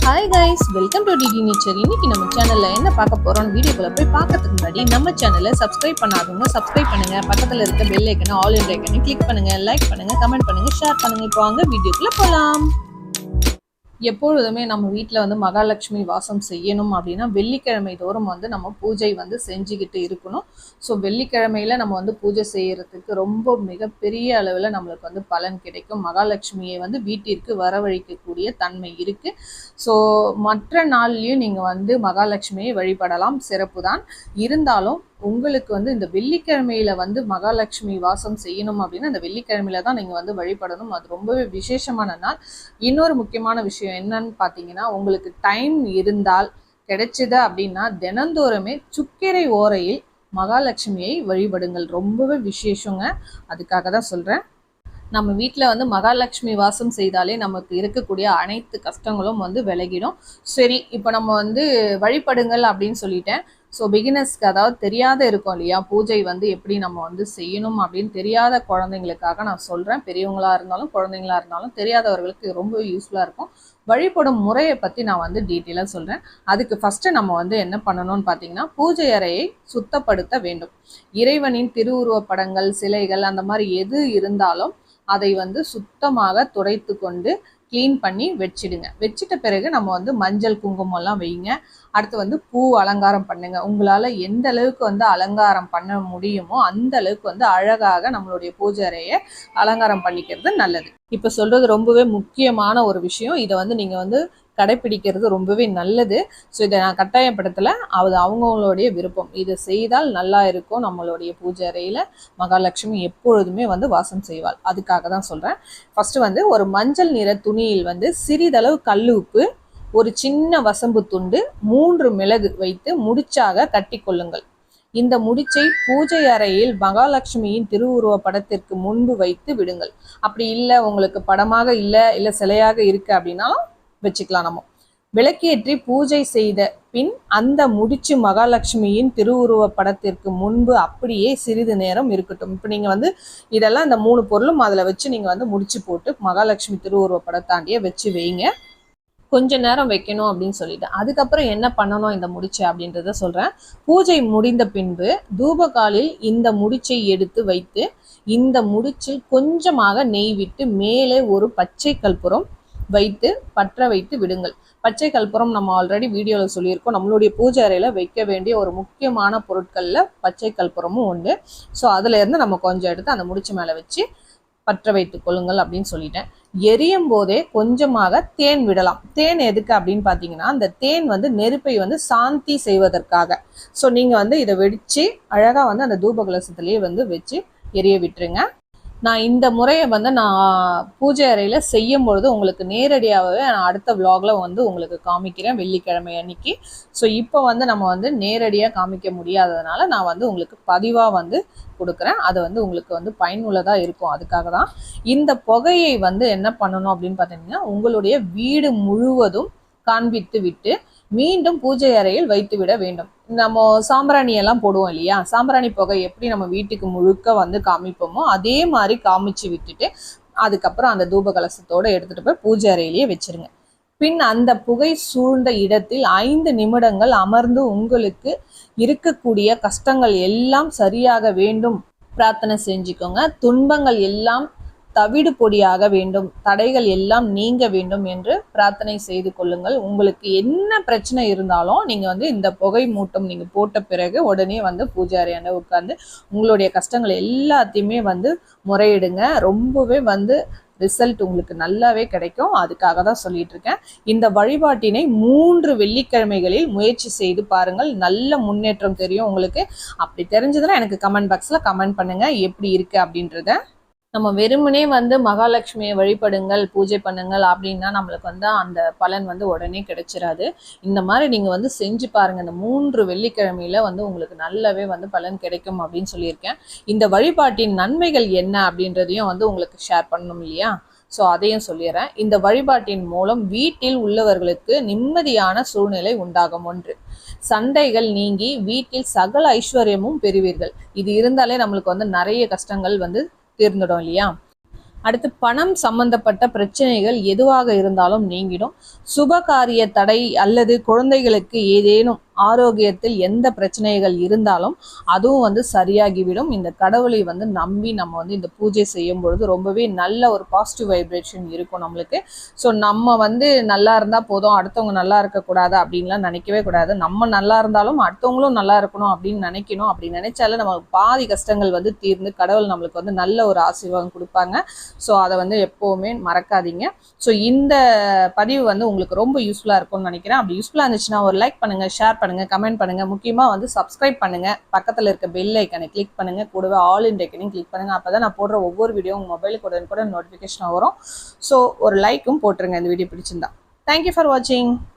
Hi guys, welcome to DD nature. இன்னைக்கு நம்ம சேனல்ல என்ன பார்க்க போறோம், வீடியோக்குள்ள போய் பார்க்கறதுக்கு முன்னாடி நம்ம சேனலை சப்ஸ்கிரைப் பண்ணாதவங்க சப்ஸ்கிரைப் பண்ணுங்க. பக்கத்துல இருக்க பெல் ஐக்கனை ஆல் இன் ஐக்கனை கிளிக் பண்ணுங்க. லைக் பண்ணுங்க, கமெண்ட் பண்ணுங்க, ஷேர் பண்ணுங்க. இப்போ வாங்க வீடியோக்குள்ள போலாம். எப்பொழுதுமே நம்ம வீட்டில் வந்து மகாலட்சுமி வாசம் செய்யணும் அப்படின்னா வெள்ளிக்கிழமை தோறும் வந்து நம்ம பூஜை வந்து செஞ்சுக்கிட்டு இருக்கணும். ஸோ வெள்ளிக்கிழமையில நம்ம வந்து பூஜை செய்யறதுக்கு ரொம்ப மிகப்பெரிய அளவில் நம்மளுக்கு வந்து பலன் கிடைக்கும். மகாலட்சுமியை வந்து வீட்டிற்கு வரவழைக்கக்கூடிய தன்மை இருக்கு. ஸோ மற்ற நாள்லையும் நீங்கள் வந்து மகாலட்சுமியை வழிபடலாம், சிறப்பு தான். இருந்தாலும் உங்களுக்கு வந்து இந்த வெள்ளிக்கிழமையில வந்து மகாலட்சுமி வாசம் செய்யணும் அப்படின்னா அந்த வெள்ளிக்கிழமையில தான் நீங்கள் வந்து வழிபடணும். அது ரொம்பவே விசேஷமான நாள். இன்னொரு முக்கியமான விஷயம் என்னன்னு பார்த்தீங்கன்னா, உங்களுக்கு டைம் இருந்தால் கிடைச்சது அப்படின்னா தினந்தோறுமே சுக்கிரை ஓரையில் மகாலட்சுமியை வழிபடுங்கள். ரொம்பவே விசேஷங்க. அதுக்காக தான் சொல்கிறேன். நம்ம வீட்டில் வந்து மகாலட்சுமி வாசம் செய்தாலே நமக்கு இருக்கக்கூடிய அனைத்து கஷ்டங்களும் வந்து விலகிடும். சரி, இப்போ நம்ம வந்து வழிபடுங்கள் அப்படின்னு சொல்லிட்டேன். ஸோ பிகினர்ஸ்க்கு, அதாவது தெரியாத இருக்கும் இல்லையா, பூஜை வந்து எப்படி நம்ம வந்து செய்யணும் அப்படின்னு தெரியாத குழந்தைங்களுக்காக நான் சொல்கிறேன். பெரியவங்களாக இருந்தாலும் குழந்தைங்களா இருந்தாலும் தெரியாதவர்களுக்கு ரொம்ப யூஸ்ஃபுல்லாக இருக்கும். வழிபடும் முறையை பற்றி நான் வந்து டீட்டெயிலாக சொல்கிறேன். அதுக்கு ஃபஸ்ட்டு நம்ம வந்து என்ன பண்ணணும்னு பார்த்தீங்கன்னா, பூஜை அறையை சுத்தப்படுத்த வேண்டும். இறைவனின் திருவுருவ படங்கள், சிலைகள் அந்த மாதிரி எது இருந்தாலும் அதை வந்து சுத்தமாக துடைத்து கொண்டு க்ளீன் பண்ணி வச்சிடுங்க. வச்சிட்ட பிறகு நம்ம வந்து மஞ்சள் குங்குமம் எல்லாம் வைங்க. அடுத்து வந்து பூ அலங்காரம் பண்ணுங்க. உங்களால் எந்த அளவுக்கு வந்து அலங்காரம் பண்ண முடியுமோ அந்த அளவுக்கு வந்து அழகாக நம்மளுடைய பூஜை அறையை அலங்காரம் பண்ணிக்கிறது நல்லது. இப்போ சொல்றது ரொம்பவே முக்கியமான ஒரு விஷயம். இதை வந்து நீங்கள் வந்து கடைப்பிடிக்கிறது ரொம்பவே நல்லது. ஸோ இதை நான் கட்டாயப்படுத்தலை, அது அவங்கவுங்களுடைய விருப்பம். இதை செய்தால் நல்லா இருக்கும். நம்மளுடைய பூஜை அறையில் மகாலட்சுமி எப்பொழுதுமே வந்து வாசம் செய்வாள். அதுக்காக தான் சொல்கிறேன். ஃபஸ்ட்டு வந்து ஒரு மஞ்சள் நிற துணியில் வந்து சிறிதளவு கல் உப்பு, ஒரு சின்ன வசம்பு துண்டு, 3 மிளகு வைத்து முடிச்சாக கட்டி கொள்ளுங்கள். இந்த முடிச்சை பூஜை அறையில் மகாலட்சுமியின் திருவுருவ படத்திற்கு முன்பு வைத்து விடுங்கள். அப்படி இல்லை, உங்களுக்கு படமாக இல்லை சிலையாக இருக்கு அப்படின்னா வச்சுக்கலாம். நம்ம விளக்கேற்றி பூஜை செய்த பின் அந்த முடிச்சு மகாலட்சுமியின் திருவுருவ படத்திற்கு முன்பு அப்படியே சிறிது நேரம் இருக்கட்டும். இப்போ நீங்கள் வந்து இதெல்லாம் இந்த 3 பொருளும் அதில் வச்சு நீங்கள் வந்து முடிச்சு போட்டு மகாலட்சுமி திருவுருவ படத்தாண்டியே வச்சு வைங்க. கொஞ்ச நேரம் வைக்கணும் அப்படின்னு சொல்லிட்டு அதுக்கப்புறம் என்ன பண்ணணும் இந்த முடிச்சு அப்படின்றத சொல்கிறேன். பூஜை முடிந்த பின்பு தூபகாலில் இந்த முடிச்சை எடுத்து வைத்து இந்த முடிச்சில் கொஞ்சமாக நெய் விட்டு மேலே ஒரு பச்சை கற்பூரம் வைத்து பற்ற வைத்து விடுங்கள். பச்சை கற்பூரம் நம்ம ஆல்ரெடி வீடியோவில் சொல்லியிருக்கோம். நம்மளுடைய பூஜை அறையில் வைக்க வேண்டிய ஒரு முக்கியமான பொருட்களில் பச்சை கற்பூரமும் உண்டு. ஸோ அதுல இருந்து நம்ம கொஞ்சம் எடுத்து அந்த முடிச்சு மேலே வச்சு பற்ற வைத்துக் கொள்ளுங்கள் அப்படின்னு சொல்லிட்டேன். எரியும் போதே கொஞ்சமாக தேன் விடலாம். தேன் எதுக்கு அப்படின்னு பார்த்தீங்கன்னா, அந்த தேன் வந்து நெருப்பை வந்து சாந்தி செய்வதற்காக. ஸோ நீங்கள் வந்து இதை வெடிச்சு அழகாக வந்து அந்த தூப கலசத்துலேயே வந்து வச்சு எரிய விட்டுருங்க. நான் இந்த முறையை வந்து நான் பூஜை அறையில் செய்யும் பொழுது உங்களுக்கு நேரடியாகவே நான் அடுத்த விலாகில் வந்து உங்களுக்கு காமிக்கிறேன், வெள்ளிக்கிழமை அன்னைக்கு. ஸோ இப்போ வந்து நம்ம வந்து நேரடியாக காமிக்க முடியாததுனால நான் வந்து உங்களுக்கு பதிவாக வந்து கொடுக்குறேன். அது வந்து உங்களுக்கு வந்து பயனுள்ளதாக இருக்கும். அதுக்காக தான் இந்த புகையை வந்து என்ன பண்ணணும் அப்படின்னு பார்த்தீங்கன்னா, உங்களுடைய வீடு முழுவதும் காண்பித்து விட்டு மீண்டும் பூஜை அறையில் வைத்து விட வேண்டும். நம்ம சாம்பிராணி எல்லாம் போடுவோம் இல்லையா, சாம்பிராணி புகை எப்படி நம்ம வீட்டுக்கு முழுக்க வந்து காமிப்போமோ அதே மாதிரி காமிச்சு விட்டுட்டு அதுக்கப்புறம் அந்த தூப கலசத்தோட எடுத்துட்டு போய் பூஜை அறையிலேயே வச்சிருங்க. பின் அந்த புகை சூழ்ந்த இடத்தில் 5 நிமிடங்கள் அமர்ந்து உங்களுக்கு இருக்கக்கூடிய கஷ்டங்கள் எல்லாம் சரியாக வேண்டும் பிரார்த்தனை செஞ்சுக்கோங்க. துன்பங்கள் எல்லாம் தவிடு பொடியாக வேண்டும், தடைகள் எல்லாம் நீங்க வேண்டும் என்று பிரார்த்தனை செய்து கொள்ளுங்கள். உங்களுக்கு என்ன பிரச்சனை இருந்தாலும் நீங்க வந்து இந்த புகை மூட்டம் நீங்க போட்ட பிறகு உடனே வந்து பூஜை அறையாண்ட உட்கார்ந்து உங்களுடைய கஷ்டங்கள் எல்லாத்தையுமே வந்து முறையிடுங்க. ரொம்பவே வந்து ரிசல்ட் உங்களுக்கு நல்லாவே கிடைக்கும். அதுக்காக தான் சொல்லிட்டு இருக்கேன். இந்த வழிபாட்டினை 3 வெள்ளிக்கிழமைகளில் முயற்சி செய்து பாருங்கள். நல்ல முன்னேற்றம் தெரியும் உங்களுக்கு. அப்படி தெரிஞ்சதுன்னா எனக்கு கமெண்ட் பாக்ஸ்ல கமெண்ட் பண்ணுங்க எப்படி இருக்கு அப்படின்றத. நம்ம வெறுமனே வந்து மகாலட்சுமியை வழிபடுங்கள், பூஜை பண்ணுங்கள் அப்படின்னா நம்மளுக்கு வந்து அந்த பலன் வந்து உடனே கிடைச்சிடாது. இந்த மாதிரி நீங்கள் வந்து செஞ்சு பாருங்கள். இந்த 3 வெள்ளிக்கிழமையில வந்து உங்களுக்கு நல்லாவே வந்து பலன் கிடைக்கும் அப்படின்னு சொல்லியிருக்கேன். இந்த வழிபாட்டின் நன்மைகள் என்ன அப்படின்றதையும் வந்து உங்களுக்கு ஷேர் பண்ணணும் இல்லையா, ஸோ அதையும் சொல்லிடுறேன். இந்த வழிபாட்டின் மூலம் வீட்டில் உள்ளவர்களுக்கு நிம்மதியான சூழ்நிலை உண்டாகும். 1, சண்டைகள் நீங்கி வீட்டில் சகல ஐஸ்வர்யமும் பெறுவீர்கள். இது இருந்தாலே நம்மளுக்கு வந்து நிறைய கஷ்டங்கள் வந்து தீர்ந்துடும் இல்லையா. அடுத்து பணம் சம்பந்தப்பட்ட பிரச்சனைகள் எதுவாக இருந்தாலும் நீங்கிடும். சுபகாரிய தடை அல்லது குழந்தைகளுக்கு ஏதேனும் ஆரோக்கியத்தில் எந்த பிரச்சனைகள் இருந்தாலும் அதுவும் சரியாகிவிடும். இந்த கடவுளை நம்பி நம்ம இந்த பூஜை செய்யும் பொழுது ரொம்பவே நல்ல ஒரு பாசிட்டிவ் வைப்ரேஷன் இருக்கும் நம்மளுக்கு. ஸோ நம்ம நல்லா இருந்தால் போதும், அடுத்தவங்க நல்லா இருக்கக்கூடாது அப்படின்லாம் நினைக்கவே கூடாது. நம்ம நல்லா இருந்தாலும் அடுத்தவங்களும் நல்லா இருக்கணும் அப்படின்னு நினைக்கணும். அப்படி நினைச்சாலே நமக்கு பாதி கஷ்டங்கள் தீர்ந்து கடவுள் நம்மளுக்கு நல்ல ஒரு ஆசீர்வாதம் கொடுப்பாங்க. ஸோ அதை எப்போவுமே மறக்காதீங்க. ஸோ இந்த பதிவு உங்களுக்கு ரொம்ப யூஸ்ஃபுல்லாக இருக்கும்னு நினைக்கிறேன். அப்படி யூஸ்ஃபுல்லாக இருந்துச்சுன்னா ஒரு லைக் பண்ணுங்கள், ஷேர் பண்ணுங்கள், கமெண்ட் பண்ணுங்கள். முக்கியமாக சப்ஸ்கிரைப் பண்ணுங்கள், பக்கத்தில் இருக்க பெல் ஐக்கனை கிளிக் பண்ணுங்கள், கூடவே ஆல் இன் ஐக்கனையும் கிளிக் பண்ணுங்கள். அப்போ தான் நான் போடுற ஒவ்வொரு வீடியோ உங்கள் மொபைலுக்கு உடனே நோட்டிஃபிகேஷன் வரும். ஸோ ஒரு லைக்கும் போட்டுருங்க இந்த வீடியோ பிடிச்சிருந்தா. தேங்க்யூ ஃபார் வாட்சிங்.